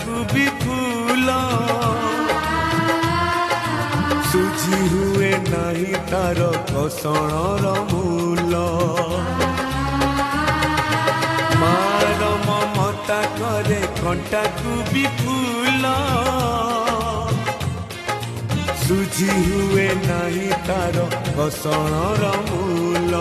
को भी फूल सुझी हुए नहीं तार कसणर मूल मार ममता करे कंटा को भी फूल सुझी हुए नहीं तार कसणर मूल।